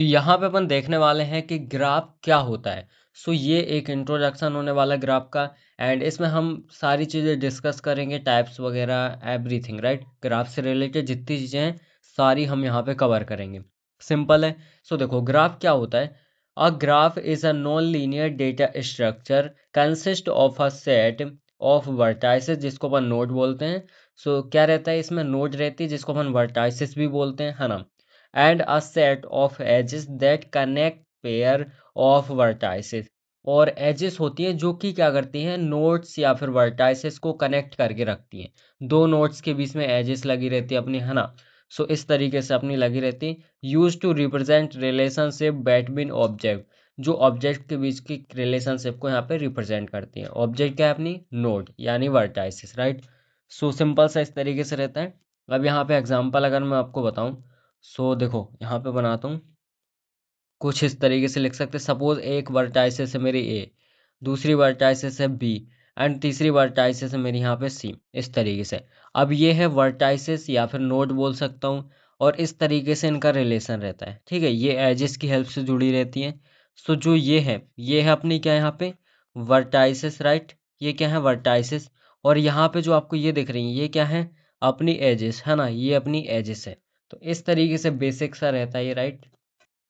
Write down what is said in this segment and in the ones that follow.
यहाँ पे अपन देखने वाले हैं कि ग्राफ क्या होता है। सो ये एक इंट्रोडक्शन होने वाला है ग्राफ का। एंड इसमें हम सारी चीज़ें डिस्कस करेंगे, टाइप्स वगैरह एवरीथिंग, राइट। ग्राफ से रिलेटेड जितनी चीज़ें हैं सारी हम यहाँ पे कवर करेंगे। सिंपल है। सो देखो ग्राफ क्या होता है। A graph is a non linear data structure consist of a set of vertices जिसको अपन नोड बोलते हैं। सो क्या रहता है इसमें, नोड रहती है जिसको अपन वर्टाइसेस भी बोलते हैं, है ना। And a set of edges that connect pair of vertices. और एजेस होती हैं जो कि क्या करती हैं, नोड्स या फिर वर्टाइसेस को कनेक्ट करके रखती हैं। दो नोड्स के बीच में एजेस लगी रहती है अपनी, है ना। सो इस तरीके से अपनी लगी रहती, use to represent relationship between object, जो ऑब्जेक्ट के बीच की रिलेशनशिप को यहाँ पे रिप्रेजेंट करती है। ऑब्जेक्ट क्या है अपनी, नोड यानी वर्टाइसेस, राइट। सो सिंपल सा इस तरीके से रहता है। अब यहाँ पे एग्जांपल अगर मैं आपको बताऊं, सो देखो यहाँ पे बनाता हूँ, कुछ इस तरीके से लिख सकते हैं। सपोज एक वर्टाइसिस है मेरी ए, दूसरी वर्टाइसिस है बी, एंड तीसरी वर्टाइसिस है मेरी यहाँ पे सी, इस तरीके से। अब ये है वर्टाइसिस या फिर नोड बोल सकता हूँ। और इस तरीके से इनका रिलेशन रहता है, ठीक है। ये एजेस की हेल्प से जुड़ी रहती हैं। सो जो ये है अपनी क्या यहाँ पे, वर्टाइसिस, राइट। ये क्या है, वर्टाइसिस। और यहाँ पे जो आपको ये दिख रही है ये क्या है, अपनी एजेस, है ना। ये अपनी एजेस है। तो इस तरीके से बेसिक सा रहता है ये, राइट।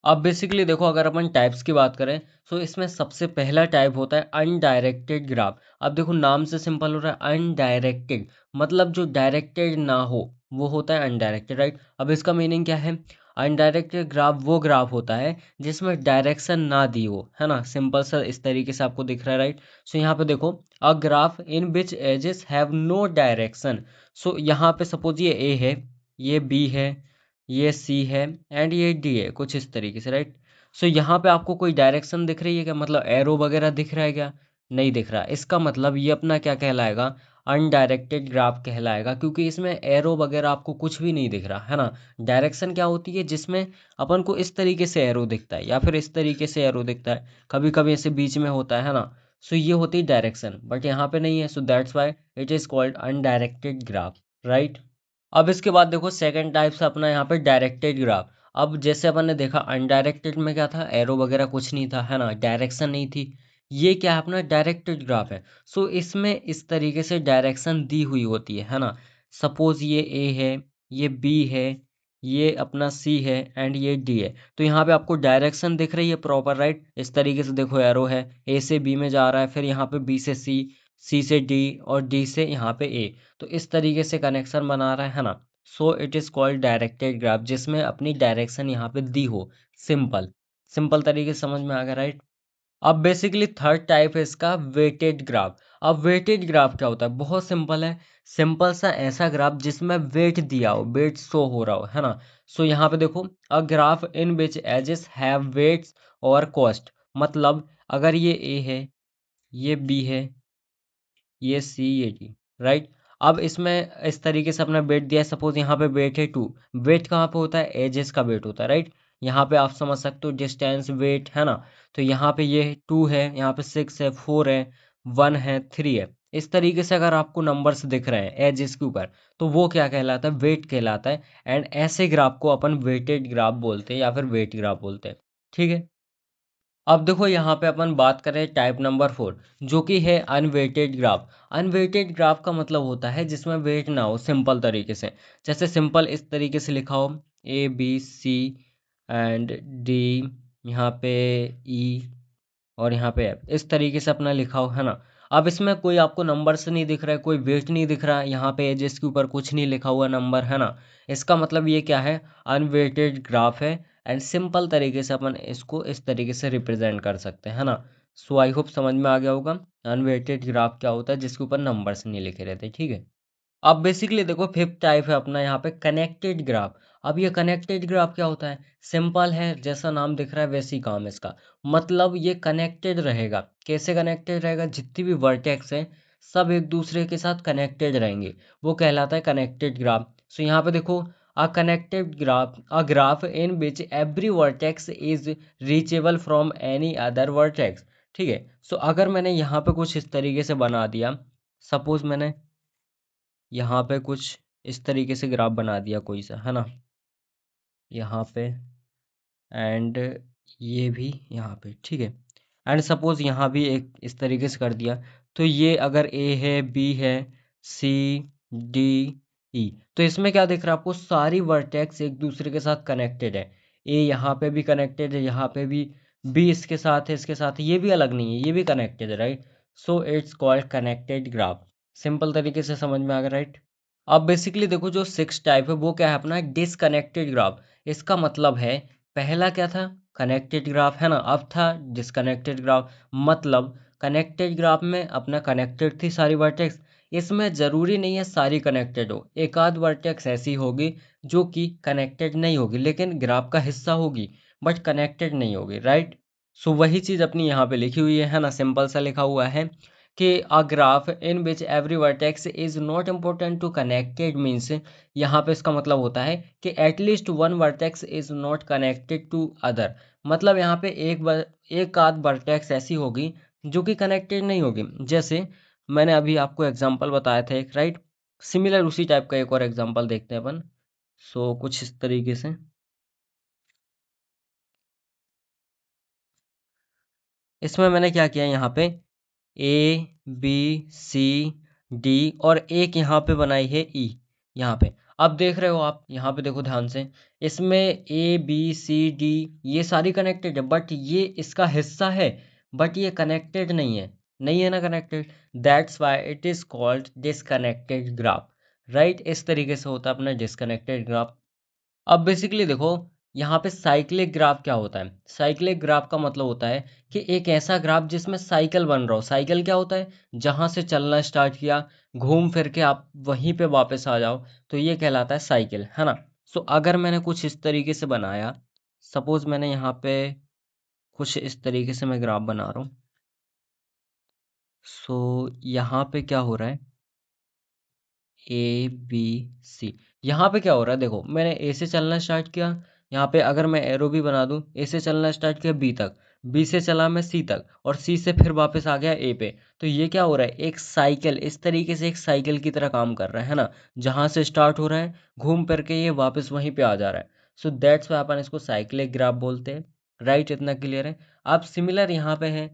अब बेसिकली देखो अगर अपन टाइप्स की बात करें, तो इसमें सबसे पहला टाइप होता है अनडायरेक्टेड ग्राफ। अब देखो नाम से सिंपल हो रहा है अनडायरेक्टेड, मतलब जो डायरेक्टेड ना हो वो होता है अनडायरेक्टेड, राइट। अब इसका मीनिंग क्या है, अनडायरेक्टेड ग्राफ वो ग्राफ होता है जिसमें डायरेक्शन ना दी हो, है ना। सिंपल सा इस तरीके से आपको दिख रहा है, राइट। सो यहाँ पे देखो, a graph in which edges have no direction. So यहाँ पे सपोज ये ए है, ये बी है, ये सी है, एंड ये डी है, कुछ इस तरीके से, राइट। सो यहाँ पे आपको कोई डायरेक्शन दिख रही है क्या, मतलब एरो वगैरह दिख रहा है क्या, नहीं दिख रहा। इसका मतलब ये अपना क्या कहलाएगा, अनडायरेक्टेड ग्राफ कहलाएगा, क्योंकि इसमें एरो वगैरह आपको कुछ भी नहीं दिख रहा, है ना। डायरेक्शन क्या होती है, जिसमें अपन को इस तरीके से एरो दिखता है या फिर इस तरीके से एरो दिखता है, कभी कभी ऐसे बीच में होता है ना। सो ये होती है डायरेक्शन, बट यहाँ पे नहीं है। So that's why it is called undirected graph, right. अब इसके बाद देखो सेकंड टाइप से अपना यहाँ पे डायरेक्टेड ग्राफ। अब जैसे अपन ने देखा अनडायरेक्टेड में क्या था, एरो वगैरह कुछ नहीं था, है ना, डायरेक्शन नहीं थी। ये क्या है, अपना डायरेक्टेड ग्राफ है। सो इसमें इस तरीके से डायरेक्शन दी हुई होती है ना। सपोज ये ए है, ये बी है, ये अपना सी है, एंड ये डी है। तो यहाँ पे आपको डायरेक्शन दिख रही है प्रॉपर, राइट। इस तरीके से देखो एरो है, ए से बी में जा रहा है, फिर यहाँ पे बी से सी, सी से डी, और डी से यहाँ पे ए। तो इस तरीके से कनेक्शन बना रहा है ना। So it is called directed graph, जिसमें अपनी डायरेक्शन यहाँ पे दी हो। सिंपल, सिंपल तरीके से समझ में आ गया, राइट। अब बेसिकली थर्ड टाइप है इसका वेटेड ग्राफ। अब वेटेड ग्राफ क्या होता है, बहुत सिंपल है। सिंपल सा ऐसा ग्राफ जिसमें वेट दिया हो, वेट शो हो रहा हो, है ना। सो यहाँ पे देखो, a graph in which edges have weights और कॉस्ट। मतलब अगर ये ए है, ये बी है, ये सी, ये डी, राइट। अब इसमें इस तरीके से अपना वेट दिया है। सपोज यहाँ पे वेट है 2। वेट कहाँ पे होता है, एजेस का वेट होता है, राइट। यहाँ पे आप समझ सकते हो डिस्टेंस वेट, है ना। तो यहाँ पे ये 2 है, यहाँ पे 6 है, 4 है, 1 है, 3 है। इस तरीके से अगर आपको नंबर्स दिख रहे हैं एजेस के ऊपर, तो वो क्या कहलाता है, वेट कहलाता है। एंड ऐसे ग्राफ को अपन वेटेड ग्राफ बोलते हैं या फिर वेट ग्राफ बोलते हैं, ठीक है। अब देखो यहाँ पे अपन बात करें टाइप नंबर 4, जो कि है अनवेटेड ग्राफ। अनवेटेड ग्राफ का मतलब होता है जिसमें वेट ना हो, सिंपल तरीके से। जैसे सिंपल इस तरीके से लिखा हो, A B C and D, यहाँ पे ई, और यहाँ पे F, इस तरीके से अपना लिखा हो, है ना। अब इसमें कोई आपको नंबर से नहीं दिख रहा है, कोई वेट नहीं दिख रहा है, यहाँ पे एजेस के ऊपर कुछ नहीं लिखा हुआ नंबर, है ना। इसका मतलब ये क्या है, अनवेटेड ग्राफ है। एंड सिंपल तरीके से अपन इसको इस तरीके से रिप्रेजेंट कर सकते हैं, है ना। सो आई होप समझ में आ गया होगा अनवेटेड ग्राफ क्या होता है, जिसके ऊपर नंबर्स नहीं लिखे रहते, ठीक है। अब बेसिकली देखो फिफ्थ टाइप है अपना यहाँ पे कनेक्टेड ग्राफ। अब ये कनेक्टेड ग्राफ क्या होता है, सिंपल है, जैसा नाम दिख रहा है वैसे ही काम है इसका। मतलब ये कनेक्टेड रहेगा। कैसे कनेक्टेड रहेगा, जितनी भी वर्टेक्स है सब एक दूसरे के साथ कनेक्टेड रहेंगे, वो कहलाता है कनेक्टेड ग्राफ। सो यहाँ पे देखो, a connected graph, a graph in which every vertex is reachable from any other vertex, ठीक है। सो अगर मैंने यहाँ पे कुछ इस तरीके से बना दिया, सपोज मैंने यहाँ पे कुछ इस तरीके से ग्राफ बना दिया कोई सा, है ना, यहाँ पे एंड ये भी यहाँ पे, ठीक है। एंड सपोज यहाँ भी एक इस तरीके से कर दिया, तो ये अगर ए है, बी है, सी, डी, ई, तो इसमें क्या दिख रहा है आपको, सारी वर्टेक्स एक दूसरे के साथ कनेक्टेड है। ए यहाँ पे भी कनेक्टेड है, यहाँ पे भी, बी इसके साथ है, इसके साथ है, ये भी अलग नहीं है, ये भी कनेक्टेड है, right. So it's called connected graph. Simple तरीके से समझ में आ गया, राइट। अब बेसिकली देखो जो सिक्स टाइप है वो क्या है अपना, डिसकनेक्टेड ग्राफ। इसका मतलब है, पहला क्या था, कनेक्टेड ग्राफ है ना, अब था डिसकनेक्टेड ग्राफ। मतलब कनेक्टेड ग्राफ में अपना कनेक्टेड थी सारी वर्टेक्स, इसमें ज़रूरी नहीं है सारी कनेक्टेड हो, एक आध वर्टेक्स ऐसी होगी जो कि कनेक्टेड नहीं होगी लेकिन ग्राफ का हिस्सा होगी, बट कनेक्टेड नहीं होगी, राइट। सो वही चीज़ अपनी यहाँ पे लिखी हुई है ना, सिंपल सा लिखा हुआ है कि a graph in which every vertex is not important to connected means, यहाँ पे इसका मतलब होता है कि at least one vertex is not connected to other. मतलब यहाँ पे एक आध वर्टेक्स ऐसी होगी जो कि कनेक्टेड नहीं होगी। जैसे मैंने अभी आपको एग्जांपल बताया था एक, राइट। सिमिलर उसी टाइप का एक और एग्जांपल देखते हैं अपन। सो कुछ इस तरीके से, इसमें मैंने क्या किया, यहाँ पे ए, बी, सी, डी और एक यहाँ पे बनाई है ई, यहाँ पे। अब देख रहे हो आप, यहाँ पे देखो ध्यान से, इसमें ए, बी, सी, डी ये सारी कनेक्टेड है, बट ये इसका हिस्सा है, बट ये कनेक्टेड नहीं है, नहीं है ना connected. That's why it is called disconnected graph, right. इस तरीके से होता है अपना डिसकनेक्टेड ग्राफ। अब बेसिकली देखो, यहाँ पे साइक्लिक ग्राफ क्या होता है, साइक्लिक ग्राफ का मतलब होता है कि एक ऐसा ग्राफ जिसमें साइकिल बन रहा हो। साइकिल क्या होता है, जहाँ से चलना स्टार्ट किया, घूम फिर के आप वहीं पे वापस आ जाओ, तो ये कहलाता है साइकिल, है ना। सो अगर मैंने कुछ इस तरीके से बनाया, सपोज मैंने यहाँ पे कुछ इस तरीके से मैं ग्राफ बना रहा हूँ। सो यहाँ पे क्या हो रहा है, ए, बी, सी, यहाँ पे क्या हो रहा है, देखो मैंने ए से चलना स्टार्ट किया, यहाँ पे अगर मैं एरो भी बना दूं, ए से चलना स्टार्ट किया बी तक, बी से चला मैं सी तक, और सी से फिर वापस आ गया ए पे। तो ये क्या हो रहा है, एक साइकिल, इस तरीके से एक साइकिल की तरह काम कर रहा है ना। जहाँ से स्टार्ट हो रहा है, घूम फिर के ये वापस वहीं पे आ जा रहा है। सो दैट्स वाई अपन इसको साइक्लिक ग्राफ बोलते हैं, राइट। इतना क्लियर है। अब सिमिलर यहाँ पे है,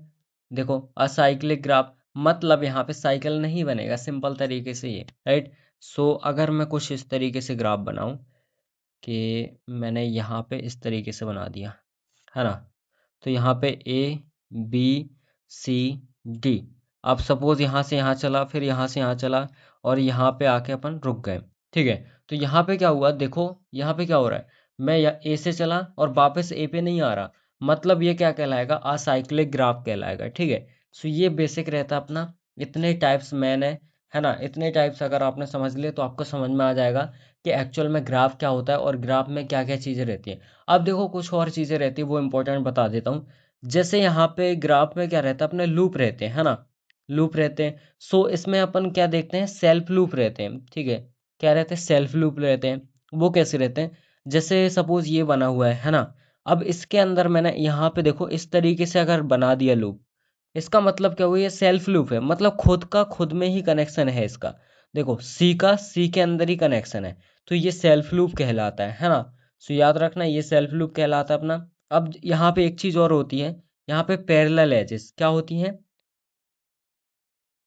देखो असाइक्लिक ग्राफ, मतलब यहाँ पे साइकिल नहीं बनेगा, सिंपल तरीके से ये, राइट। सो अगर मैं कुछ इस तरीके से ग्राफ बनाऊं कि मैंने यहाँ पे इस तरीके से बना दिया, है ना। तो यहाँ पे ए, बी, सी, डी। अब सपोज यहाँ से यहाँ चला, फिर यहाँ से यहाँ चला, और यहाँ पे आके अपन रुक गए, ठीक है। तो यहाँ पे क्या हुआ, देखो यहाँ पे क्या हो रहा है, मैं ए से चला और वापस ए पे नहीं आ रहा, मतलब ये क्या कहलाएगा, असाइक्लिक ग्राफ कहलाएगा, ठीक है। सो ये बेसिक रहता है अपना। इतने टाइप्स मैंने, है ना, इतने टाइप्स अगर आपने समझ लिए तो आपको समझ में आ जाएगा कि एक्चुअल में ग्राफ क्या होता है और ग्राफ में क्या क्या चीज़ें रहती हैं। अब देखो कुछ और चीज़ें रहती है, वो इंपॉर्टेंट बता देता हूँ। जैसे यहाँ पे ग्राफ में क्या रहता है, अपने लूप रहते हैं, है ना, लूप रहते हैं। सो इसमें अपन क्या देखते हैं, सेल्फ लूप रहते हैं, ठीक है। क्या रहते हैं, सेल्फ लूप रहते हैं। वो कैसे रहते हैं, जैसे सपोज ये बना हुआ है ना। अब इसके अंदर मैंने यहाँ पे देखो इस तरीके से अगर बना दिया लूप, इसका मतलब क्या हुआ, ये सेल्फ लूप है, मतलब खुद का खुद में ही कनेक्शन है इसका। देखो सी का सी के अंदर ही कनेक्शन है, तो ये सेल्फ लूप कहलाता है ना। सो याद रखना ये सेल्फ लूप कहलाता है अपना। अब यहाँ पे एक चीज और होती है, यहाँ पे पैरेलल एजेस क्या होती हैं,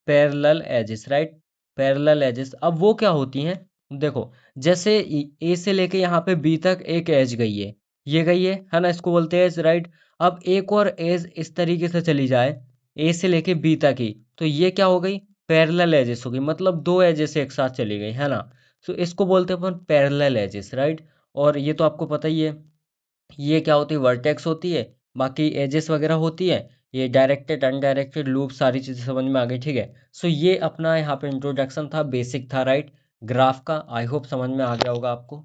parallel edges, right. Parallel edges, अब वो क्या होती हैं, देखो जैसे ए से लेके यहाँ पे बी तक एक एज गई है, ये गई है ना, इसको बोलते हैं एज, राइट। अब एक और एज इस तरीके से चली जाए ए से लेके बी तक ही, तो ये क्या हो गई, पैरेलल एजेस हो गई, मतलब दो एजेस एक साथ चली गई, है ना। तो इसको बोलते हैं अपन पैरेलल एजेस, राइट। और ये तो आपको पता ही है, ये क्या होती है, वर्टेक्स होती है, बाकी एजेस वगैरह होती है। ये डायरेक्टेड अनडायरेक्टेड लूप सारी चीज़ें समझ में आ गई, ठीक है। सो ये अपना यहाँ पे इंट्रोडक्शन था, बेसिक था, राइट, ग्राफ का। आई होप समझ में आ गया होगा आपको।